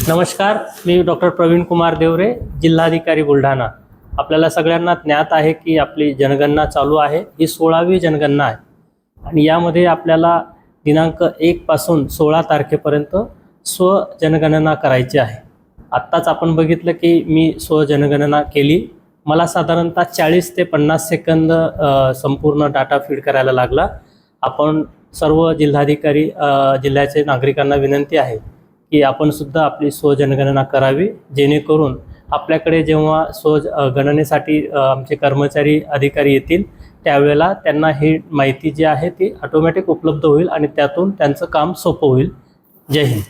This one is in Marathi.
नमस्कार, मी डॉक्टर प्रवीण कुमार देवरे, जिल्हाधिकारी बुलढाणा। आपल्याला सगळ्यांना ज्ञात आहे की आपली जनगणना चालू आहे। ही 16वी जनगणना आहे आणि यामध्ये आपल्याला दिनांक 1 पासून 16 तारखेपर्यंत स्वजनगणना करायची आहे। आत्ताच आपण बघितलं की मी स्वजनगणना केली। मला साधारणतः 40 ते 50 सेकंद संपूर्ण डाटा फीड करायला लागला। आपण सर्व जिल्हाधिकारी जिल्ह्याचे नागरिकांना विनंती आहे की आपण सुद्धा आपली स्वजनगणना करावी, जेणेकरून आपल्याकडे जेव्हा गणनेसाठी आमचे कर्मचारी अधिकारी येतील त्यावेळेला त्यांना ही माहिती जी आहे ती ऑटोमॅटिक उपलब्ध होईल आणि त्यातून त्यांचं काम सोपं होईल। जय हिंद।